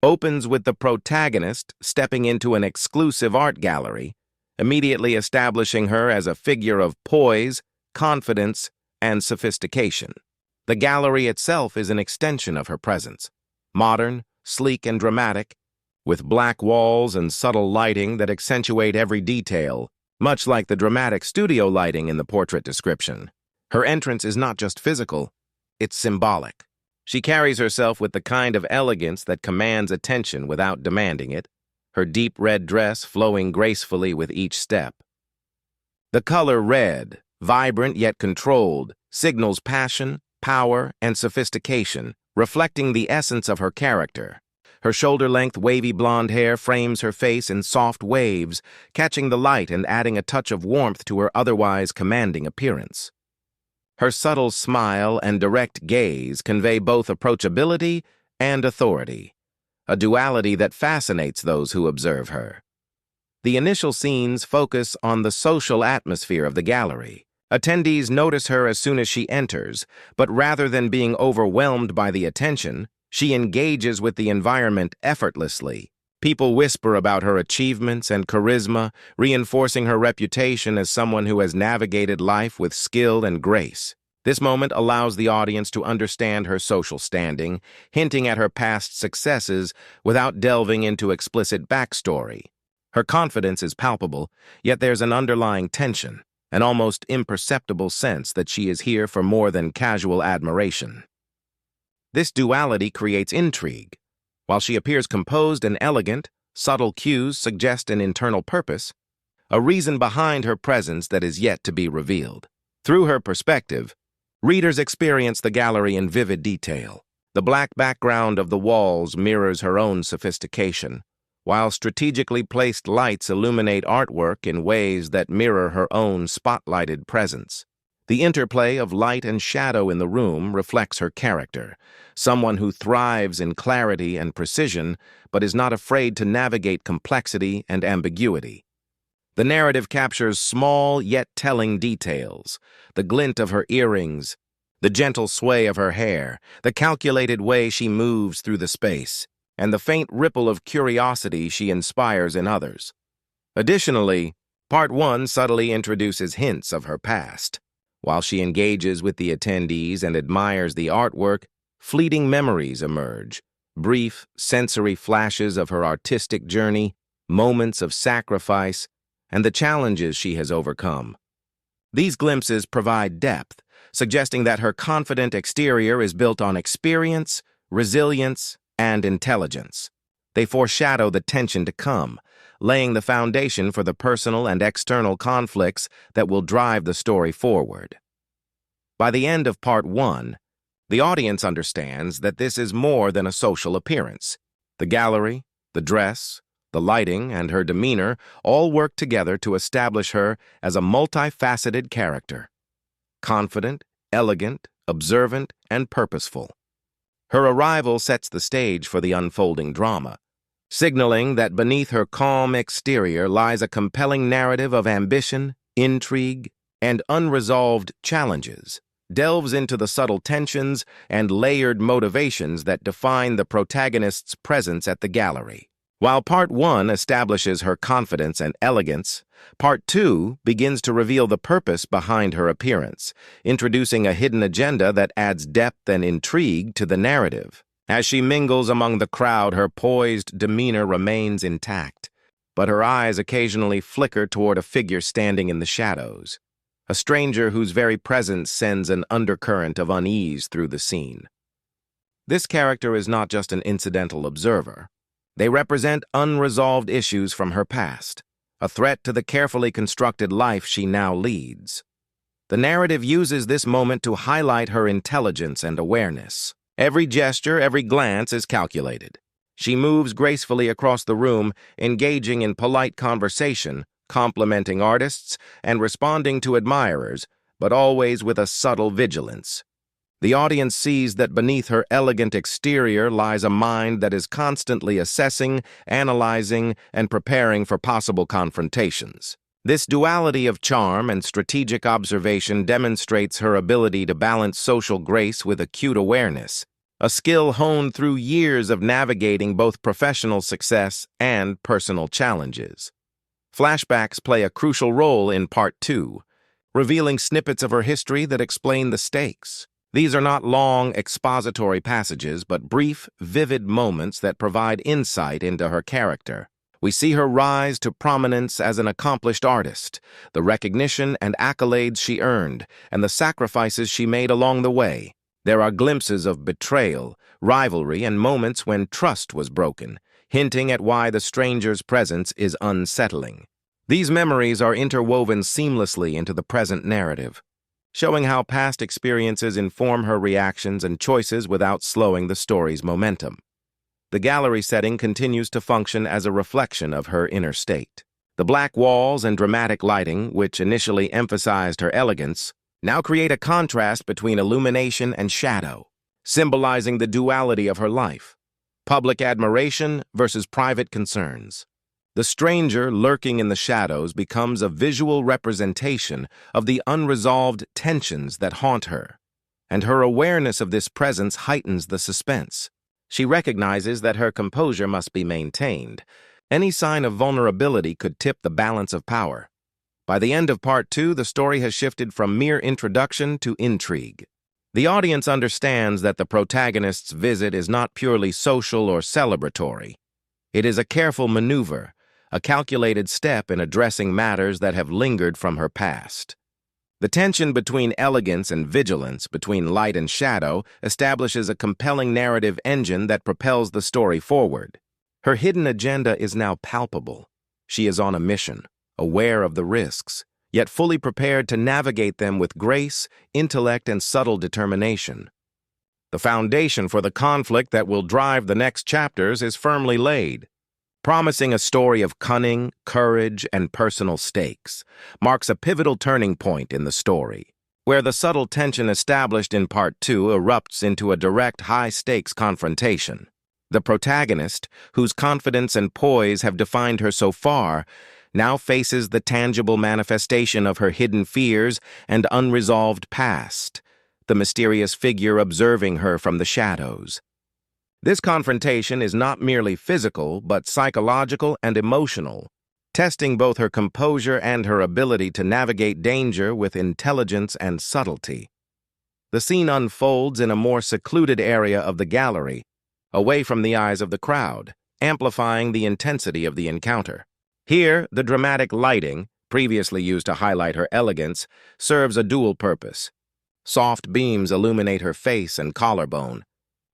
opens with the protagonist stepping into an exclusive art gallery, immediately establishing her as a figure of poise, confidence, and sophistication. The gallery itself is an extension of her presence, modern, sleek, and dramatic, with black walls and subtle lighting that accentuate every detail, much like the dramatic studio lighting in the portrait description. Her entrance is not just physical, it's symbolic. She carries herself with the kind of elegance that commands attention without demanding it, her deep red dress flowing gracefully with each step. The color red, vibrant yet controlled, signals passion, power, and sophistication, reflecting the essence of her character. Her shoulder-length wavy blonde hair frames her face in soft waves, catching the light and adding a touch of warmth to her otherwise commanding appearance. Her subtle smile and direct gaze convey both approachability and authority, a duality that fascinates those who observe her. The initial scenes focus on the social atmosphere of the gallery. Attendees notice her as soon as she enters, but rather than being overwhelmed by the attention, she engages with the environment effortlessly. People whisper about her achievements and charisma, reinforcing her reputation as someone who has navigated life with skill and grace. This moment allows the audience to understand her social standing, hinting at her past successes without delving into explicit backstory. Her confidence is palpable, yet there's an underlying tension, an almost imperceptible sense that she is here for more than casual admiration. This duality creates intrigue. While she appears composed and elegant, subtle cues suggest an internal purpose, a reason behind her presence that is yet to be revealed. Through her perspective, readers experience the gallery in vivid detail. The black background of the walls mirrors her own sophistication, while strategically placed lights illuminate artwork in ways that mirror her own spotlighted presence. The interplay of light and shadow in the room reflects her character, someone who thrives in clarity and precision, but is not afraid to navigate complexity and ambiguity. The narrative captures small yet telling details, the glint of her earrings, the gentle sway of her hair, the calculated way she moves through the space, and the faint ripple of curiosity she inspires in others. Additionally, Part 1 subtly introduces hints of her past. While she engages with the attendees and admires the artwork, fleeting memories emerge, brief, sensory flashes of her artistic journey, moments of sacrifice, and the challenges she has overcome. These glimpses provide depth, suggesting that her confident exterior is built on experience, resilience, and intelligence. They foreshadow the tension to come, laying the foundation for the personal and external conflicts that will drive the story forward. By the end of Part 1, the audience understands that this is more than a social appearance. The gallery, the dress, the lighting, and her demeanor all work together to establish her as a multifaceted character. Confident, elegant, observant, and purposeful. Her arrival sets the stage for the unfolding drama, signaling that beneath her calm exterior lies a compelling narrative of ambition, intrigue, and unresolved challenges, delves into the subtle tensions and layered motivations that define the protagonist's presence at the gallery. While Part 1 establishes her confidence and elegance, Part 2 begins to reveal the purpose behind her appearance, introducing a hidden agenda that adds depth and intrigue to the narrative. As she mingles among the crowd, her poised demeanor remains intact, but her eyes occasionally flicker toward a figure standing in the shadows, a stranger whose very presence sends an undercurrent of unease through the scene. This character is not just an incidental observer. They represent unresolved issues from her past, a threat to the carefully constructed life she now leads. The narrative uses this moment to highlight her intelligence and awareness. Every gesture, every glance is calculated. She moves gracefully across the room, engaging in polite conversation, complimenting artists, and responding to admirers, but always with a subtle vigilance. The audience sees that beneath her elegant exterior lies a mind that is constantly assessing, analyzing, and preparing for possible confrontations. This duality of charm and strategic observation demonstrates her ability to balance social grace with acute awareness, a skill honed through years of navigating both professional success and personal challenges. Flashbacks play a crucial role in Part 2, revealing snippets of her history that explain the stakes. These are not long, expository passages, but brief, vivid moments that provide insight into her character. We see her rise to prominence as an accomplished artist, the recognition and accolades she earned, and the sacrifices she made along the way. There are glimpses of betrayal, rivalry, and moments when trust was broken, hinting at why the stranger's presence is unsettling. These memories are interwoven seamlessly into the present narrative, showing how past experiences inform her reactions and choices without slowing the story's momentum. The gallery setting continues to function as a reflection of her inner state. The black walls and dramatic lighting, which initially emphasized her elegance, now create a contrast between illumination and shadow, symbolizing the duality of her life: public admiration versus private concerns. The stranger lurking in the shadows becomes a visual representation of the unresolved tensions that haunt her, and her awareness of this presence heightens the suspense. She recognizes that her composure must be maintained. Any sign of vulnerability could tip the balance of power. By the end of Part 2, the story has shifted from mere introduction to intrigue. The audience understands that the protagonist's visit is not purely social or celebratory. It is a careful maneuver, a calculated step in addressing matters that have lingered from her past. The tension between elegance and vigilance, between light and shadow, establishes a compelling narrative engine that propels the story forward. Her hidden agenda is now palpable. She is on a mission, aware of the risks, yet fully prepared to navigate them with grace, intellect, and subtle determination. The foundation for the conflict that will drive the next chapters is firmly laid. Promising a story of cunning, courage, and personal stakes, marks a pivotal turning point in the story, where the subtle tension established in Part 2 erupts into a direct, high-stakes confrontation. The protagonist, whose confidence and poise have defined her so far, now faces the tangible manifestation of her hidden fears and unresolved past, the mysterious figure observing her from the shadows. This confrontation is not merely physical, but psychological and emotional, testing both her composure and her ability to navigate danger with intelligence and subtlety. The scene unfolds in a more secluded area of the gallery, away from the eyes of the crowd, amplifying the intensity of the encounter. Here, the dramatic lighting, previously used to highlight her elegance, serves a dual purpose. Soft beams illuminate her face and collarbone,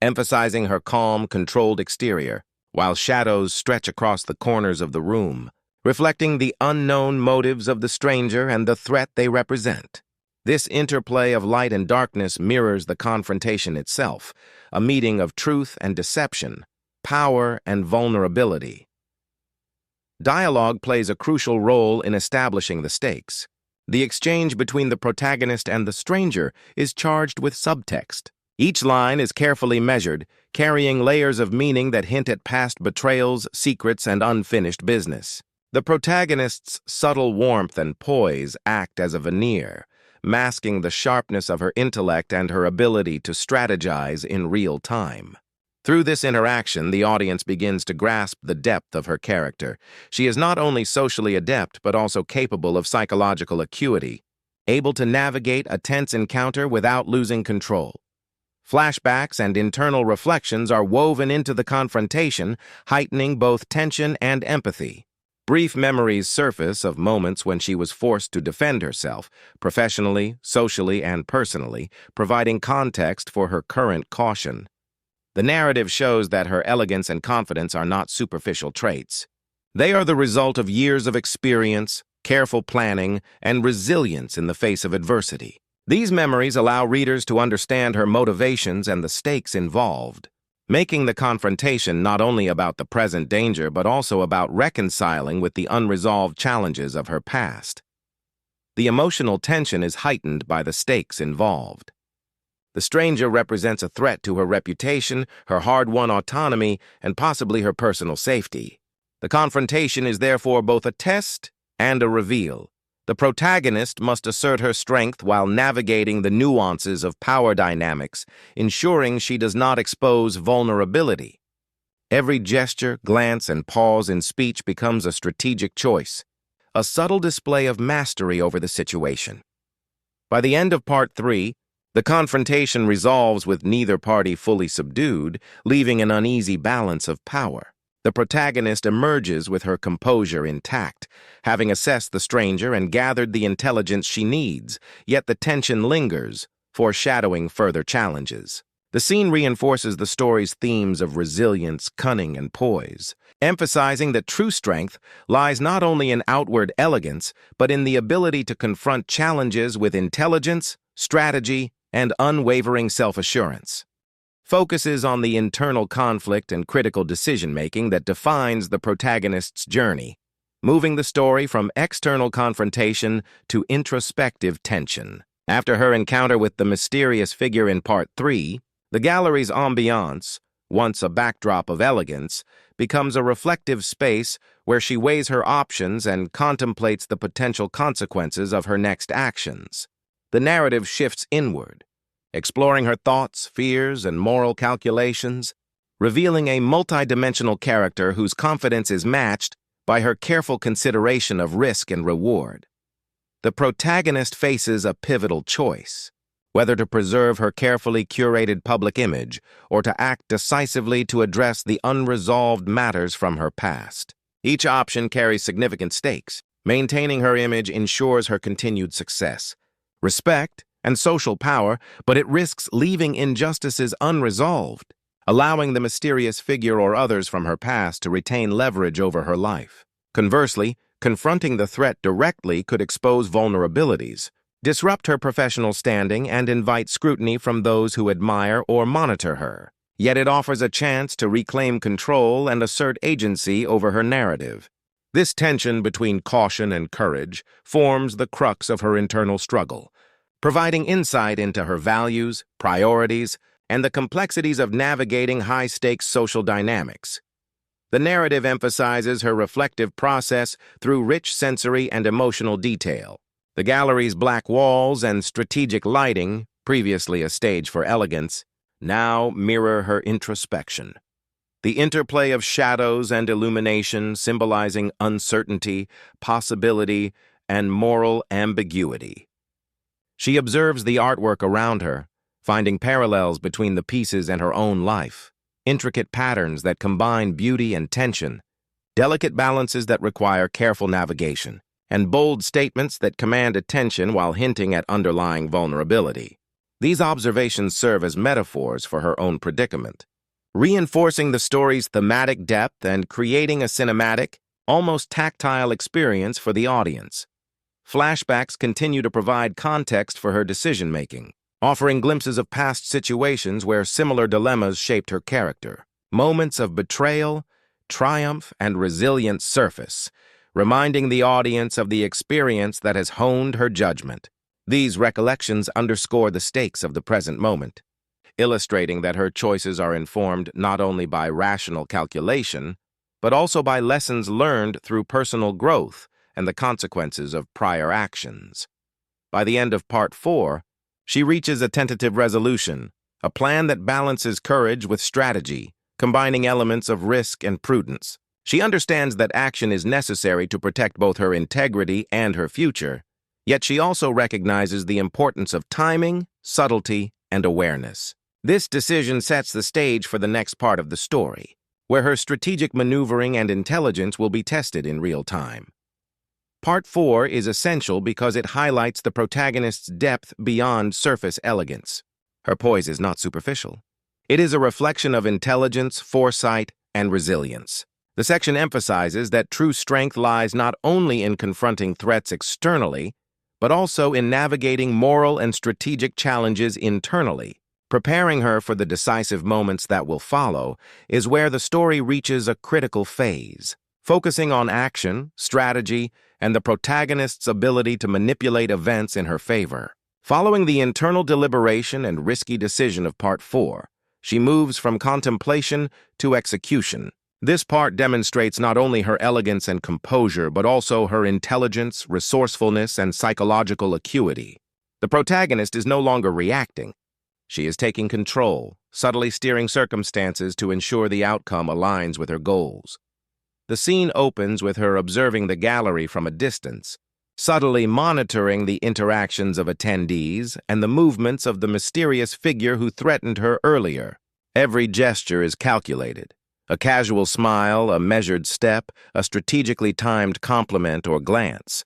emphasizing her calm, controlled exterior, while shadows stretch across the corners of the room, reflecting the unknown motives of the stranger and the threat they represent. This interplay of light and darkness mirrors the confrontation itself, a meeting of truth and deception, power and vulnerability. Dialogue plays a crucial role in establishing the stakes. The exchange between the protagonist and the stranger is charged with subtext. Each line is carefully measured, carrying layers of meaning that hint at past betrayals, secrets, and unfinished business. The protagonist's subtle warmth and poise act as a veneer, masking the sharpness of her intellect and her ability to strategize in real time. Through this interaction, the audience begins to grasp the depth of her character. She is not only socially adept, but also capable of psychological acuity, able to navigate a tense encounter without losing control. Flashbacks and internal reflections are woven into the confrontation, heightening both tension and empathy. Brief memories surface of moments when she was forced to defend herself, professionally, socially, and personally, providing context for her current caution. The narrative shows that her elegance and confidence are not superficial traits. They are the result of years of experience, careful planning, and resilience in the face of adversity. These memories allow readers to understand her motivations and the stakes involved, making the confrontation not only about the present danger but also about reconciling with the unresolved challenges of her past. The emotional tension is heightened by the stakes involved. The stranger represents a threat to her reputation, her hard-won autonomy, and possibly her personal safety. The confrontation is therefore both a test and a reveal, The protagonist must assert her strength while navigating the nuances of power dynamics, ensuring she does not expose vulnerability. Every gesture, glance, and pause in speech becomes a strategic choice, a subtle display of mastery over the situation. By the end of Part 3, the confrontation resolves with neither party fully subdued, leaving an uneasy balance of power. The protagonist emerges with her composure intact, having assessed the stranger and gathered the intelligence she needs, yet the tension lingers, foreshadowing further challenges. The scene reinforces the story's themes of resilience, cunning, and poise, emphasizing that true strength lies not only in outward elegance, but in the ability to confront challenges with intelligence, strategy, and unwavering self-assurance. Focuses on the internal conflict and critical decision-making that defines the protagonist's journey, moving the story from external confrontation to introspective tension. After her encounter with the mysterious figure in Part 3, the gallery's ambiance, once a backdrop of elegance, becomes a reflective space where she weighs her options and contemplates the potential consequences of her next actions. The narrative shifts inward, exploring her thoughts, fears, and moral calculations, revealing a multidimensional character whose confidence is matched by her careful consideration of risk and reward. The protagonist faces a pivotal choice, whether to preserve her carefully curated public image or to act decisively to address the unresolved matters from her past. Each option carries significant stakes. Maintaining her image ensures her continued success, respect, and social power, but it risks leaving injustices unresolved, allowing the mysterious figure or others from her past to retain leverage over her life. Conversely, confronting the threat directly could expose vulnerabilities, disrupt her professional standing, and invite scrutiny from those who admire or monitor her. Yet it offers a chance to reclaim control and assert agency over her narrative. This tension between caution and courage forms the crux of her internal struggle, providing insight into her values, priorities, and the complexities of navigating high-stakes social dynamics. The narrative emphasizes her reflective process through rich sensory and emotional detail. The gallery's black walls and strategic lighting, previously a stage for elegance, now mirror her introspection. The interplay of shadows and illumination symbolizing uncertainty, possibility, and moral ambiguity. She observes the artwork around her, finding parallels between the pieces and her own life, intricate patterns that combine beauty and tension, delicate balances that require careful navigation, and bold statements that command attention while hinting at underlying vulnerability. These observations serve as metaphors for her own predicament, reinforcing the story's thematic depth and creating a cinematic, almost tactile experience for the audience. Flashbacks continue to provide context for her decision-making, offering glimpses of past situations where similar dilemmas shaped her character. Moments of betrayal, triumph, and resilience surface, reminding the audience of the experience that has honed her judgment. These recollections underscore the stakes of the present moment, illustrating that her choices are informed not only by rational calculation, but also by lessons learned through personal growth and the consequences of prior actions. By the end of Part 4, she reaches a tentative resolution, a plan that balances courage with strategy, combining elements of risk and prudence. She understands that action is necessary to protect both her integrity and her future, yet she also recognizes the importance of timing, subtlety, and awareness. This decision sets the stage for the next part of the story, where her strategic maneuvering and intelligence will be tested in real time. Part 4 is essential because it highlights the protagonist's depth beyond surface elegance. Her poise is not superficial. It is a reflection of intelligence, foresight, and resilience. The section emphasizes that true strength lies not only in confronting threats externally, but also in navigating moral and strategic challenges internally. Preparing her for the decisive moments that will follow is where the story reaches a critical phase, focusing on action, strategy, and the protagonist's ability to manipulate events in her favor. Following the internal deliberation and risky decision of Part 4, she moves from contemplation to execution. This part demonstrates not only her elegance and composure, but also her intelligence, resourcefulness, and psychological acuity. The protagonist is no longer reacting. She is taking control, subtly steering circumstances to ensure the outcome aligns with her goals. The scene opens with her observing the gallery from a distance, subtly monitoring the interactions of attendees and the movements of the mysterious figure who threatened her earlier. Every gesture is calculated. A casual smile, a measured step, a strategically timed compliment or glance.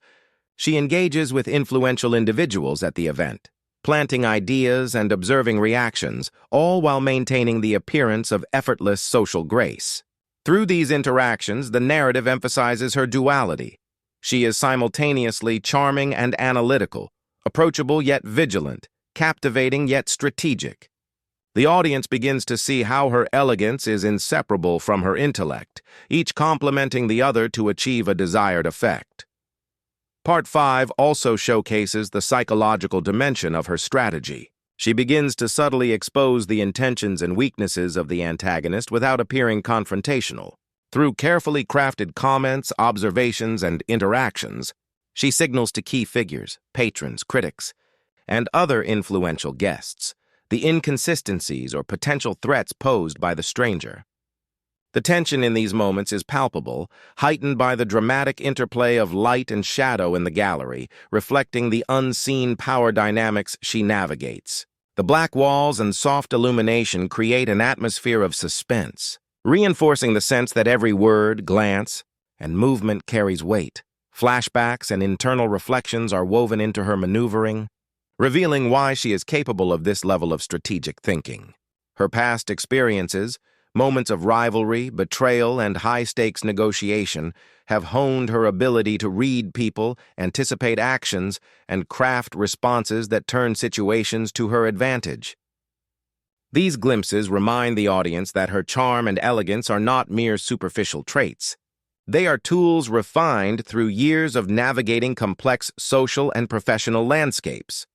She engages with influential individuals at the event, planting ideas and observing reactions, all while maintaining the appearance of effortless social grace. Through these interactions, the narrative emphasizes her duality. She is simultaneously charming and analytical, approachable yet vigilant, captivating yet strategic. The audience begins to see how her elegance is inseparable from her intellect, each complementing the other to achieve a desired effect. Part 5 also showcases the psychological dimension of her strategy. She begins to subtly expose the intentions and weaknesses of the antagonist without appearing confrontational. Through carefully crafted comments, observations, and interactions, she signals to key figures, patrons, critics, and other influential guests the inconsistencies or potential threats posed by the stranger. The tension in these moments is palpable, heightened by the dramatic interplay of light and shadow in the gallery, reflecting the unseen power dynamics she navigates. The black walls and soft illumination create an atmosphere of suspense, reinforcing the sense that every word, glance, and movement carries weight. Flashbacks and internal reflections are woven into her maneuvering, revealing why she is capable of this level of strategic thinking. Her past experiences, moments of rivalry, betrayal, and high-stakes negotiation have honed her ability to read people, anticipate actions, and craft responses that turn situations to her advantage. These glimpses remind the audience that her charm and elegance are not mere superficial traits. They are tools refined through years of navigating complex social and professional landscapes.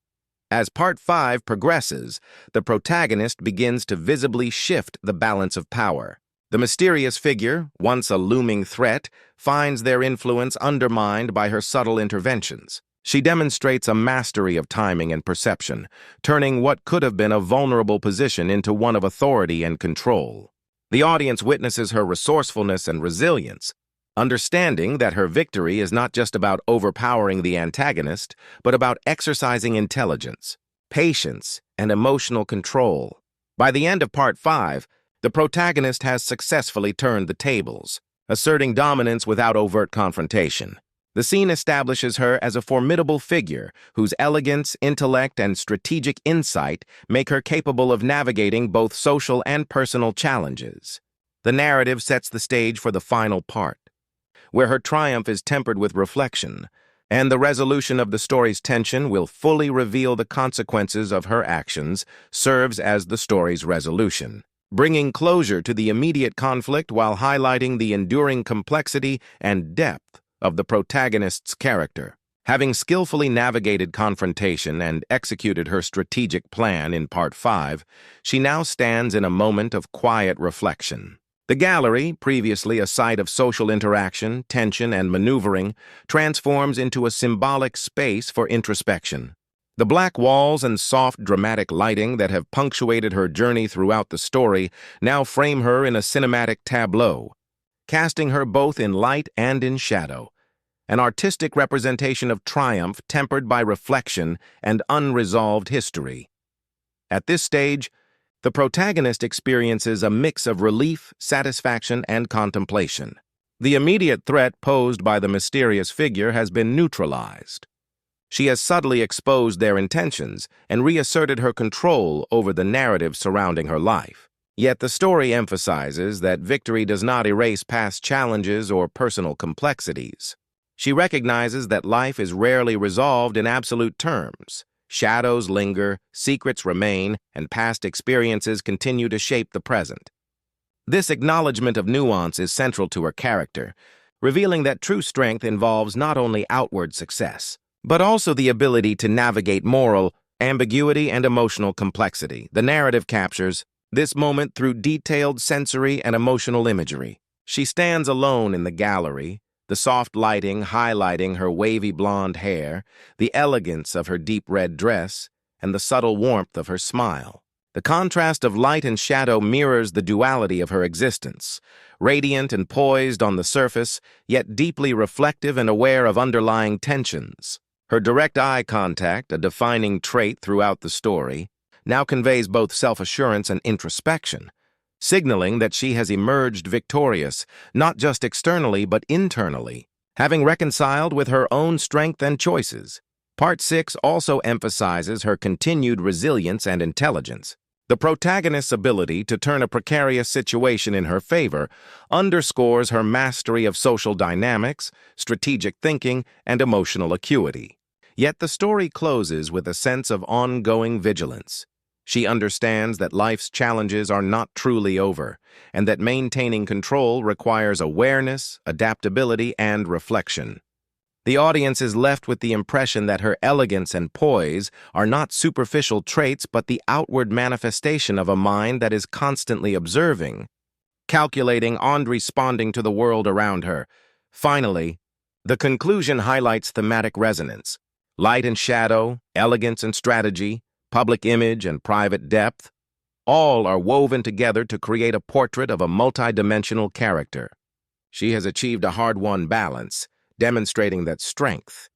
As Part 5 progresses, the protagonist begins to visibly shift the balance of power. The mysterious figure, once a looming threat, finds their influence undermined by her subtle interventions. She demonstrates a mastery of timing and perception, turning what could have been a vulnerable position into one of authority and control. The audience witnesses her resourcefulness and resilience, understanding that her victory is not just about overpowering the antagonist, but about exercising intelligence, patience, and emotional control. By the end of Part 5, the protagonist has successfully turned the tables, asserting dominance without overt confrontation. The scene establishes her as a formidable figure whose elegance, intellect, and strategic insight make her capable of navigating both social and personal challenges. The narrative sets the stage for the final part, where her triumph is tempered with reflection, and the resolution of the story's tension will fully reveal the consequences of her actions, serves as the story's resolution, bringing closure to the immediate conflict while highlighting the enduring complexity and depth of the protagonist's character. Having skillfully navigated confrontation and executed her strategic plan in Part 5, she now stands in a moment of quiet reflection. The gallery, previously a site of social interaction, tension, and maneuvering, transforms into a symbolic space for introspection. The black walls and soft, dramatic lighting that have punctuated her journey throughout the story now frame her in a cinematic tableau, casting her both in light and in shadow, an artistic representation of triumph tempered by reflection and unresolved history. At this stage, the protagonist experiences a mix of relief, satisfaction, and contemplation. The immediate threat posed by the mysterious figure has been neutralized. She has subtly exposed their intentions and reasserted her control over the narrative surrounding her life. Yet the story emphasizes that victory does not erase past challenges or personal complexities. She recognizes that life is rarely resolved in absolute terms. Shadows linger, secrets remain, and past experiences continue to shape the present. This acknowledgement of nuance is central to her character, revealing that true strength involves not only outward success, but also the ability to navigate moral ambiguity and emotional complexity. The narrative captures this moment through detailed sensory and emotional imagery, She stands alone in the gallery, the soft lighting highlighting her wavy blonde hair, the elegance of her deep red dress, and the subtle warmth of her smile. The contrast of light and shadow mirrors the duality of her existence, radiant and poised on the surface, yet deeply reflective and aware of underlying tensions. Her direct eye contact, a defining trait throughout the story, now conveys both self-assurance and introspection, signaling that she has emerged victorious, not just externally but internally, having reconciled with her own strength and choices. Part 6 also emphasizes her continued resilience and intelligence. The protagonist's ability to turn a precarious situation in her favor underscores her mastery of social dynamics, strategic thinking, and emotional acuity. Yet the story closes with a sense of ongoing vigilance. She understands that life's challenges are not truly over, and that maintaining control requires awareness, adaptability, and reflection. The audience is left with the impression that her elegance and poise are not superficial traits but the outward manifestation of a mind that is constantly observing, calculating, and responding to the world around her. Finally, the conclusion highlights thematic resonance. Light and shadow, elegance and strategy, public image and private depth, all are woven together to create a portrait of a multidimensional character. She has achieved a hard-won balance, demonstrating that strength,